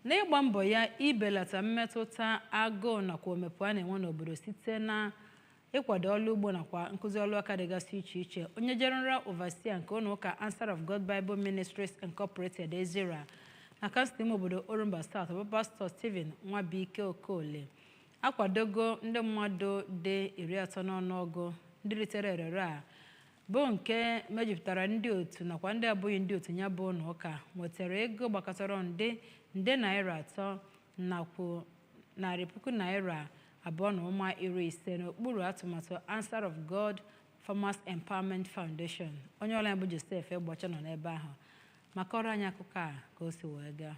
n'ịgba mbọ ya ibelata mmetụta agụụ nakwa omepe a na-enwe n'obodo site na ịkwado ọrụ ugbo nakwa nkụzi ọrụ aka dịgasị iche iche. Onye General Overseer nke ụlọụka Answer of God Bible Ministries Incorporated Ezira na kansụl ime obodo Orumba South bụ Pastor Stephen Nwabike Okole akwadogo ndị mmadụ dị 30 n'ọnụọgụ ndị ritere erere a bụ nke mejupụtara ndị otu nakwa ndị abụghị ndị otu ya bụ ụlọụka nwetara ego gbakọtara nde naira 3 nakwa narị puku naira 250 n'okpuru atụmatụ Answer of God Farmers Empowerment Foundation. Onye ọla bụ Joseph Egbocha nọ n'ebe ahụ maka ọrụ anyị akụkọ a ka o si wee gaa.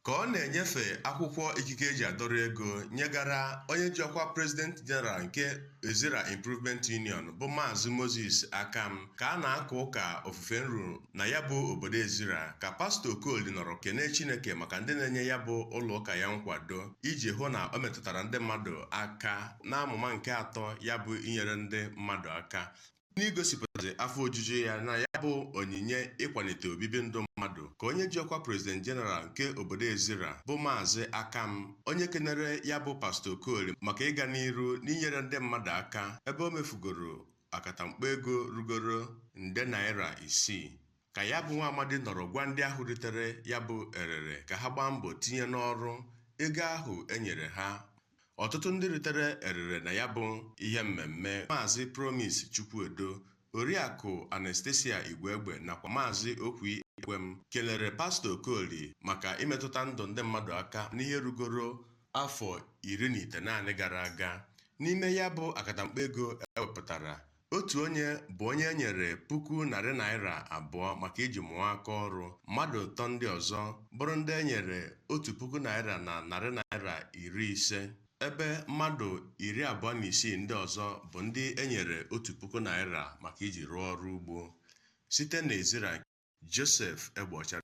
Ka ọ na-enyefe akwụkwọ ikike eji adọrọ ego nyegara onye ji ọkwa President General nke Ezira Improvement Union bụ Maazị Moses Akam ka a na-aka ụka ofufe nru na ya bụ obodo Ezira ka Pastor Okoli nọrọ kene Chineke maka ndị na-enye ya bụ ụlọụka ya nkwado iji hụ na o metụtara ndị mmadụ aka n'amụma nke atọ ya bụ inyere ndị mmadụ aka n'igosipụtazi afọ ojuju ya na ya bụ onyinye ịkwalite obibi ndụ mmadụ ka onye ji ọkwa President General nke obodo Ezira bụ Maazị Akam onye kenere ya bụ Pastor Okoli maka ịga n'iru n'inyere ndị mmadụ aka ebe o mefugoro akatamkpo ego rugoro nde naira 6 ka ya bụ nwa amadi nọrọ gwa ndị ahụ ritere ya bụ erere ka ha gbaa mbọ tinye n'ọrụ ego ahụ enyere ha. Ọtụtụ ndị ritere erere na ya bụ ihe mmemme Maazị Promise Chukwuedo, Oriakụ Anastasia Igwegbe nakwa Maazị Okwi Ekwem kelere Pastor Okoli maka imetụta ndụ ndị mmadụ aka n'ihe rugoro afọ 19 gara aga. N'ime ya bụ akatamkpo ego ewepụtara, otu onye bụ onye enyere 1,000 naira 2 maka iji mụọ aka ọrụ. Mmadụ 3 ndị ọzọ bụrụ ndị enyere 1,000 naira na 100 naira 50, ebe mmadụ 26 ndị ọzọ bụ ndị enyere 1,000 naira maka iji rụọ ọrụ ugbo. Site n'Ezira, Joseph Egbocha.